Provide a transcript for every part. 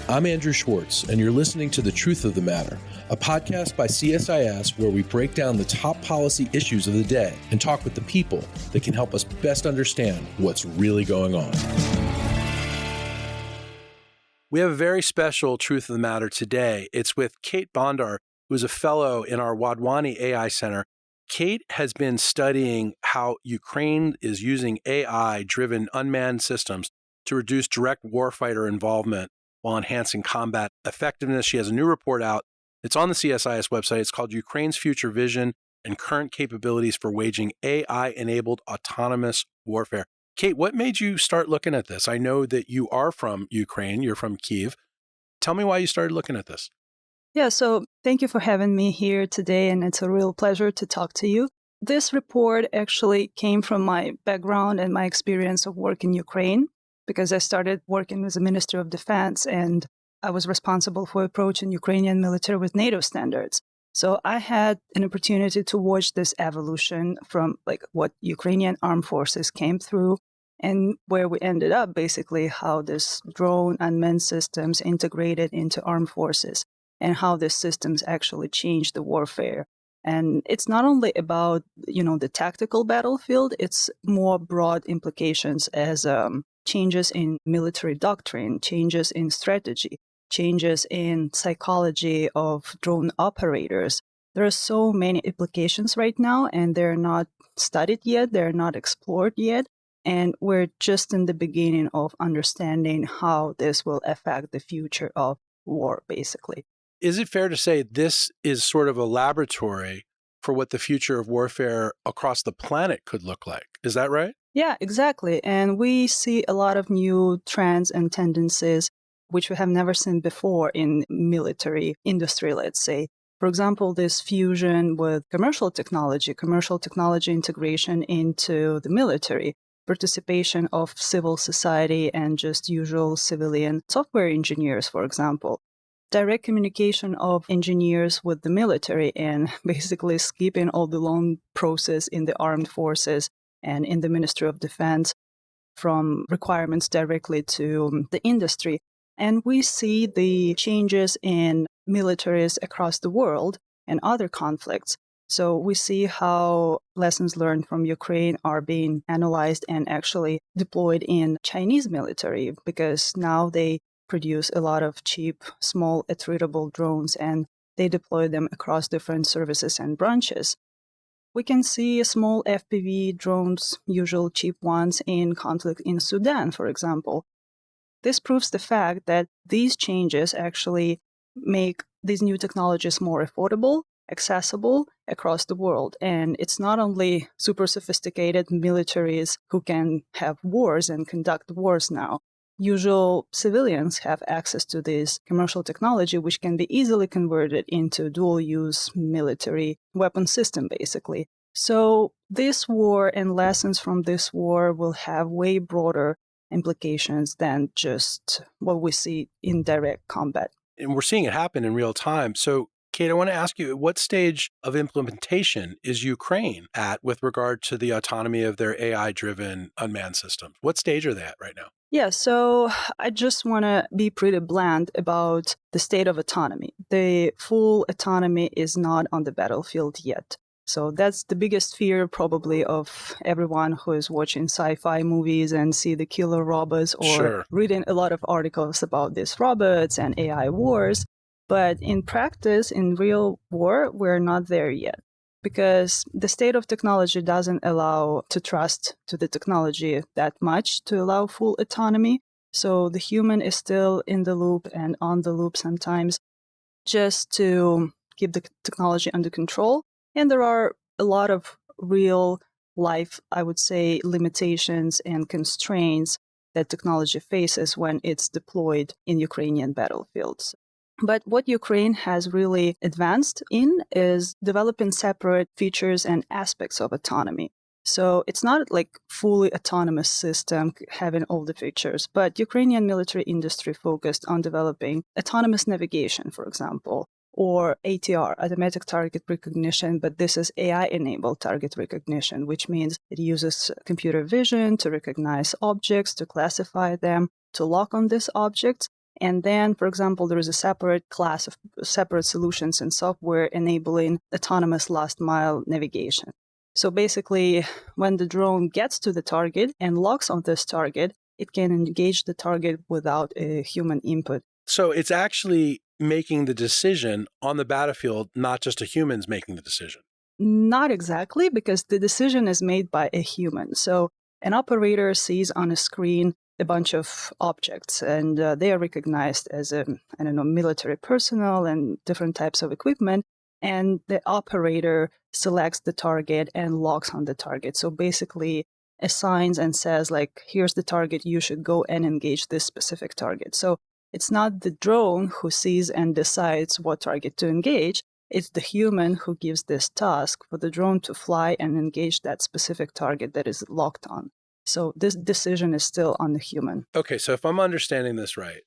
I'm Andrew Schwartz, and you're listening to The Truth of the Matter, a podcast by CSIS where we break down the top policy issues of the day and talk with the people that can help us best understand what's really going on. We have a very special Truth of the Matter today. It's with Kateryna Bondar, who is a fellow in our Wadhwani AI Center. Kate has been studying how Ukraine is using AI-driven unmanned systems to reduce direct warfighter involvement while enhancing combat effectiveness. She has a new report out. It's on the CSIS website. It's called Ukraine's Future Vision and Current Capabilities for Waging AI-Enabled Autonomous Warfare. Kate, what made you start looking at this? I know that you are from Ukraine. You're from Kyiv. Tell me why you started looking at this. Yeah, so thank you for having me here today, and it's a real pleasure to talk to you. This report actually came from my background and my experience of work in Ukraine, because I started working with the Ministry of Defense, and I was responsible for approaching Ukrainian military with NATO standards. So I had an opportunity to watch this evolution from what Ukrainian armed forces came through and where we ended up, basically how this drone unmanned systems integrated into armed forces and how these systems actually changed the warfare. And it's not only about, the tactical battlefield, it's more broad implications as changes in military doctrine, changes in strategy, changes in psychology of drone operators. There are so many implications right now, and they're not studied yet, they're not explored yet, and we're just in the beginning of understanding how this will affect the future of war, basically. Is it fair to say this is sort of a laboratory for what the future of warfare across the planet could look like? Is that right? Yeah, exactly. And we see a lot of new trends and tendencies which we have never seen before in military industry, let's say. For example, this fusion with commercial technology integration into the military, participation of civil society and just usual civilian software engineers, for example. Direct communication of engineers with the military and basically skipping all the long process in the armed forces and in the Ministry of Defense from requirements directly to the industry. And we see the changes in militaries across the world and other conflicts. So we see how lessons learned from Ukraine are being analyzed and actually deployed in Chinese military, because now they produce a lot of cheap, small, attritable drones, and they deploy them across different services and branches. We can see small FPV drones, usual cheap ones, in conflict in Sudan, for example. This proves the fact that these changes actually make these new technologies more affordable, accessible across the world. And it's not only super sophisticated militaries who can have wars and conduct wars now. Usual civilians have access to this commercial technology, which can be easily converted into dual-use military weapon system, basically. So this war and lessons from this war will have way broader implications than just what we see in direct combat. And we're seeing it happen in real time. So, Kate, I want to ask you, at what stage of implementation is Ukraine at with regard to the autonomy of their AI-driven unmanned systems? What stage are they at right now? Yeah, so I just want to be pretty blunt about the state of autonomy. The full autonomy is not on the battlefield yet. So that's the biggest fear probably of everyone who is watching sci-fi movies and see the killer robots or reading a lot of articles about these robots and AI wars. But in practice, in real war, we're not there yet, because the state of technology doesn't allow to trust to the technology that much to allow full autonomy. So the human is still in the loop and on the loop sometimes just to keep the technology under control. And there are a lot of real life, I would say, limitations and constraints that technology faces when it's deployed in Ukrainian battlefields. But what Ukraine has really advanced in is developing separate features and aspects of autonomy. So it's not like fully autonomous system having all the features, but Ukrainian military industry focused on developing autonomous navigation, for example, or ATR, automatic target recognition, but this is AI-enabled target recognition, which means it uses computer vision to recognize objects, to classify them, to lock on these objects, And then, for example, there is a separate class of separate solutions and software enabling autonomous last mile navigation. So basically, when the drone gets to the target and locks on this target, it can engage the target without a human input. So it's actually making the decision on the battlefield, not just a human's making the decision. Not exactly, because the decision is made by a human. So an operator sees on a screen a bunch of objects, and they are recognized as military personnel and different types of equipment. And the operator selects the target and locks on the target. So basically assigns and says, like, here's the target, you should go and engage this specific target. So it's not the drone who sees and decides what target to engage. It's the human who gives this task for the drone to fly and engage that specific target that is locked on. So this decision is still on the human. Okay, so if I'm understanding this right,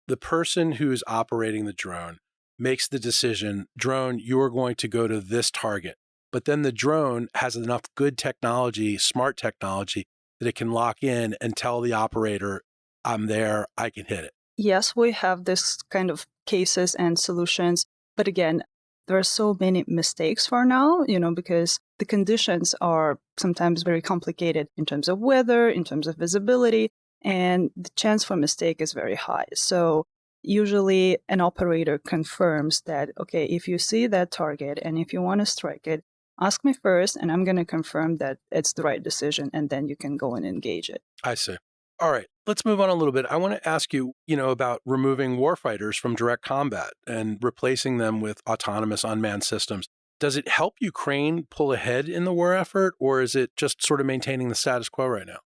the person who's operating the drone makes the decision, drone, you're going to go to this target. But then the drone has enough good technology, smart technology, that it can lock in and tell the operator, I'm there, I can hit it. Yes, we have this kind of cases and solutions. But again, there are so many mistakes for now, because the conditions are sometimes very complicated in terms of weather, in terms of visibility, and the chance for mistake is very high. So usually an operator confirms that, okay, if you see that target and if you want to strike it, ask me first, and I'm going to confirm that it's the right decision, and then you can go and engage it. I see. All right, let's move on a little bit. I want to ask you, about removing warfighters from direct combat and replacing them with autonomous unmanned systems. Does it help Ukraine pull ahead in the war effort, or is it just sort of maintaining the status quo right now?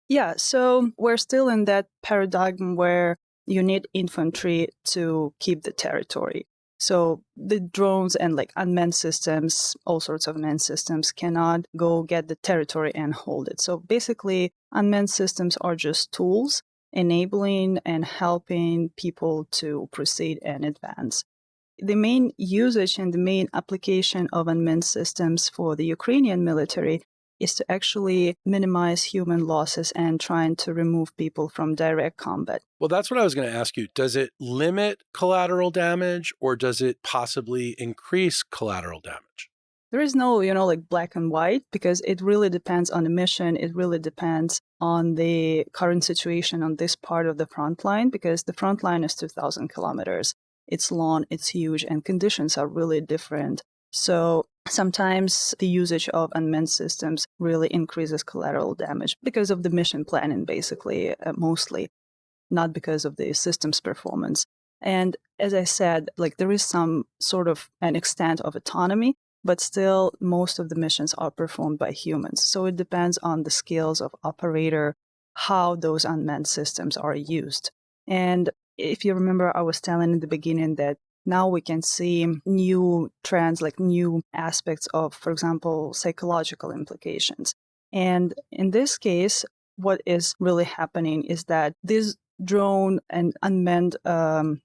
Yeah, so we're still in that paradigm where you need infantry to keep the territory. So the drones and unmanned systems, all sorts of manned systems, cannot go get the territory and hold it. So basically, unmanned systems are just tools enabling and helping people to proceed and advance. The main usage and the main application of unmanned systems for the Ukrainian military is to actually minimize human losses and trying to remove people from direct combat. Well, that's what I was going to ask you. Does it limit collateral damage, or does it possibly increase collateral damage? There is no, black and white, because it really depends on the mission. It really depends on the current situation on this part of the front line, because the front line is 2,000 kilometers. It's long, it's huge, and conditions are really different. So sometimes the usage of unmanned systems really increases collateral damage because of the mission planning, basically, mostly, not because of the system's performance. And as I said, there is some sort of an extent of autonomy, but still most of the missions are performed by humans. So it depends on the skills of operator, how those unmanned systems are used. And if you remember, I was telling in the beginning that now we can see new trends, new aspects of, for example, psychological implications. And in this case, what is really happening is that this drone and unmanned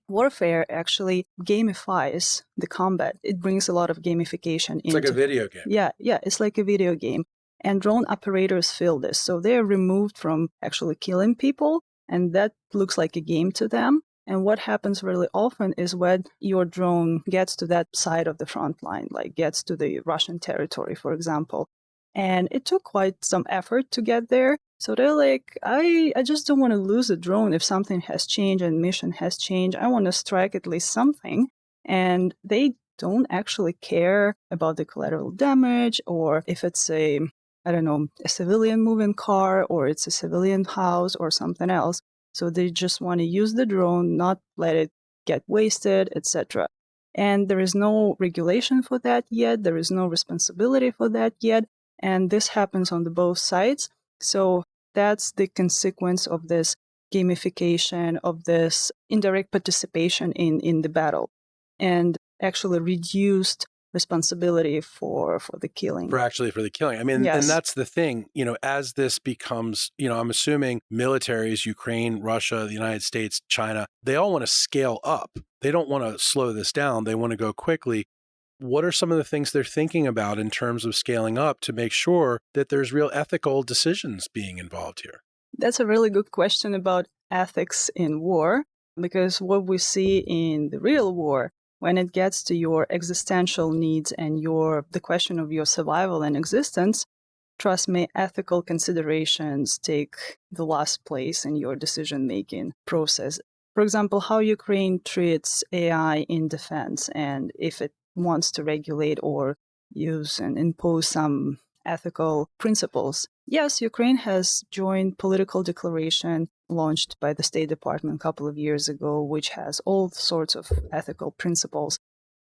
warfare actually gamifies the combat. It brings a lot of gamification It's like a video game. Yeah, it's like a video game. And drone operators feel this. So they're removed from actually killing people, and that looks like a game to them. And what happens really often is when your drone gets to that side of the front line, gets to the Russian territory, for example. And it took quite some effort to get there. So they're like, I just don't want to lose a drone if something has changed and mission has changed. I want to strike at least something. And they don't actually care about the collateral damage, or if it's a civilian moving car, or it's a civilian house or something else. So they just want to use the drone, not let it get wasted, etc. And there is no regulation for that yet. There is no responsibility for that yet. And this happens on both sides. So that's the consequence of this gamification, of this indirect participation in the battle, and actually reduced responsibility for the killing. For the killing. I mean, Yes. And that's the thing, as this becomes, I'm assuming militaries, Ukraine, Russia, the United States, China, they all want to scale up. They don't want to slow this down. They want to go quickly. What are some of the things they're thinking about in terms of scaling up to make sure that there's real ethical decisions being involved here? That's a really good question about ethics in war. Because what we see in the real war, when it gets to your existential needs and the question of your survival and existence, trust me, ethical considerations take the last place in your decision-making process. For example, how Ukraine treats AI in defense, and if it wants to regulate or use and impose some ethical principles. Yes, Ukraine has joined political declaration launched by the State Department a couple of years ago, which has all sorts of ethical principles.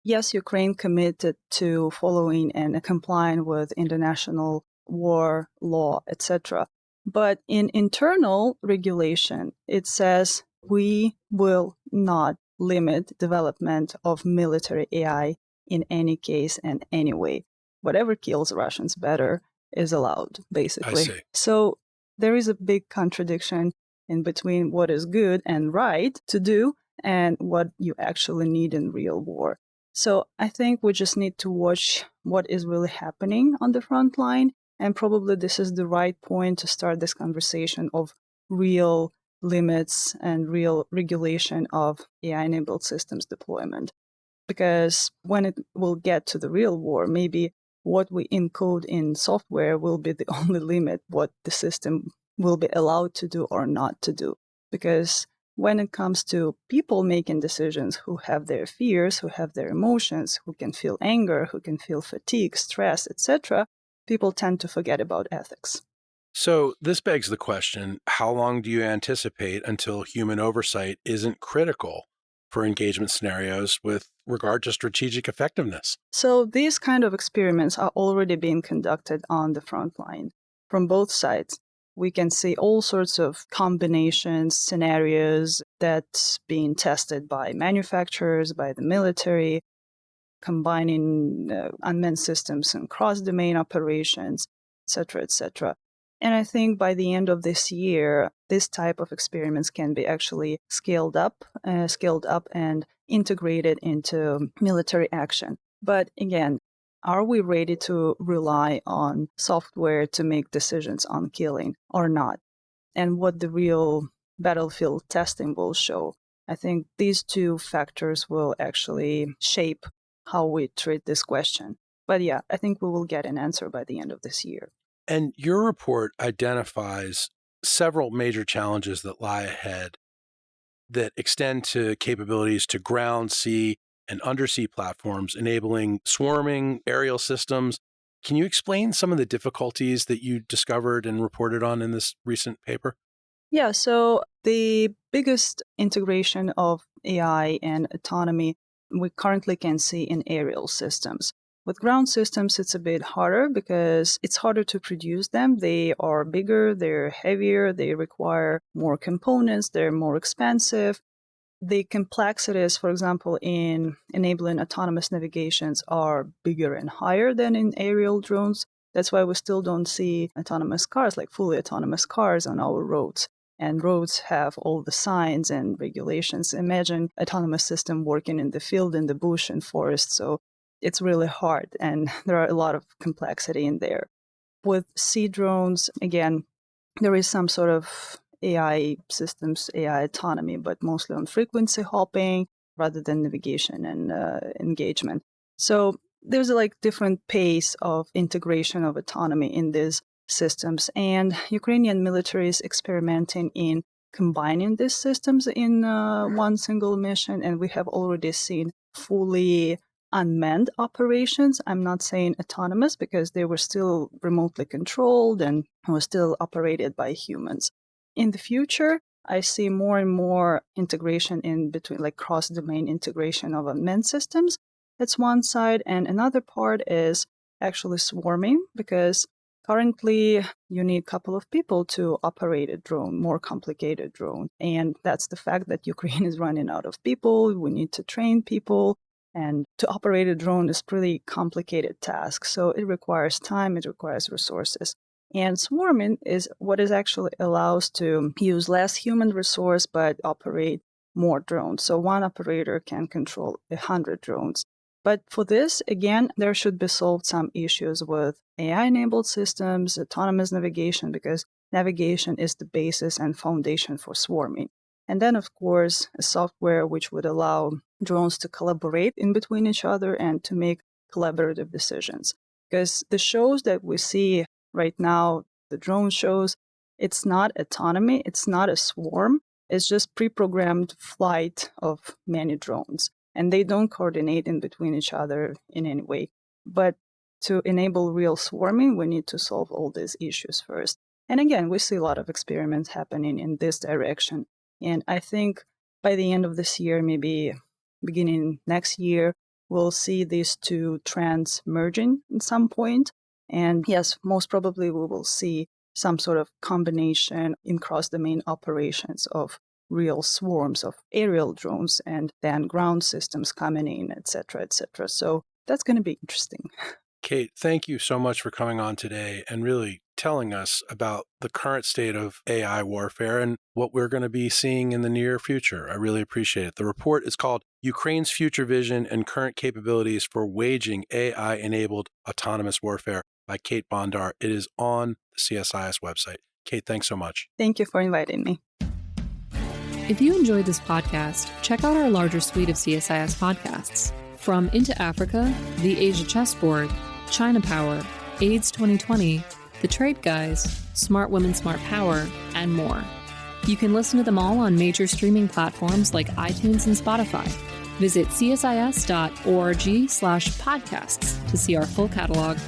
Yes, Ukraine committed to following and complying with international war law, etc. But in internal regulation, it says we will not limit development of military AI in any case and any way. Whatever kills Russians better is allowed, basically. I see. So there is a big contradiction in between what is good and right to do and what you actually need in real war. So I think we just need to watch what is really happening on the front line. And probably this is the right point to start this conversation of real limits and real regulation of AI-enabled systems deployment. Because when it will get to the real war, maybe what we encode in software will be the only limit what the system will be allowed to do or not to do. Because when it comes to people making decisions who have their fears, who have their emotions, who can feel anger, who can feel fatigue, stress, etc., people tend to forget about ethics. So this begs the question, how long do you anticipate until human oversight isn't critical for engagement scenarios with regard to strategic effectiveness? So these kind of experiments are already being conducted on the front line from both sides. We can see all sorts of combinations, scenarios that's being tested by manufacturers, by the military, combining unmanned systems and cross-domain operations, etc., etc. And I think by the end of this year, this type of experiments can be actually scaled up and integrated into military action. But again, are we ready to rely on software to make decisions on killing or not? And what the real battlefield testing will show. I think these two factors will actually shape how we treat this question. But yeah, I think we will get an answer by the end of this year. And your report identifies several major challenges that lie ahead that extend to capabilities to ground, sea, and undersea platforms, enabling swarming aerial systems. Can you explain some of the difficulties that you discovered and reported on in this recent paper? Yeah, so the biggest integration of AI and autonomy we currently can see in aerial systems. With ground systems, it's a bit harder because it's harder to produce them. They are bigger, they're heavier, they require more components, they're more expensive. The complexities, for example, in enabling autonomous navigations are bigger and higher than in aerial drones. That's why we still don't see autonomous cars, like fully autonomous cars on our roads. And roads have all the signs and regulations. Imagine autonomous system working in the field, in the bush and forest. So it's really hard, and there are a lot of complexity in there. With sea drones, again, there is some sort of AI systems, AI autonomy, but mostly on frequency hopping rather than navigation and engagement. So there's a different pace of integration of autonomy in these systems, and Ukrainian military is experimenting in combining these systems in one single mission, and we have already seen fully unmanned operations. I'm not saying autonomous because they were still remotely controlled and were still operated by humans. In the future, I see more and more integration in between, cross-domain integration of unmanned systems. That's one side. And another part is actually swarming, because currently you need a couple of people to operate a drone, more complicated drone. And that's the fact that Ukraine is running out of people. We need to train people. And to operate a drone is a pretty complicated task. So it requires time, it requires resources. And swarming is what is actually allows to use less human resource, but operate more drones. So one operator can control 100 drones. But for this, again, there should be solved some issues with AI-enabled systems, autonomous navigation, because navigation is the basis and foundation for swarming. And then, of course, a software which would allow drones to collaborate in between each other and to make collaborative decisions. Because the shows that we see right now, the drone shows, it's not autonomy, it's not a swarm, it's just pre-programmed flight of many drones. And they don't coordinate in between each other in any way. But to enable real swarming, we need to solve all these issues first. And again, we see a lot of experiments happening in this direction. And I think by the end of this year, maybe beginning next year, we'll see these two trends merging at some point. And yes, most probably we will see some sort of combination in cross-domain operations of real swarms of aerial drones and then ground systems coming in, et cetera, et cetera. So that's going to be interesting. Kate, thank you so much for coming on today and really telling us about the current state of AI warfare and what we're going to be seeing in the near future. I really appreciate it. The report is called Ukraine's Future Vision and Current Capabilities for Waging AI-Enabled Autonomous Warfare by Kate Bondar. It is on the CSIS website. Kate, thanks so much. Thank you for inviting me. If you enjoyed this podcast, check out our larger suite of CSIS podcasts. From Into Africa, The Asia Chessboard, China Power, AIDS 2020, The Trade Guys, Smart Women, Smart Power, and more. You can listen to them all on major streaming platforms like iTunes and Spotify. Visit csis.org/podcasts to see our full catalog.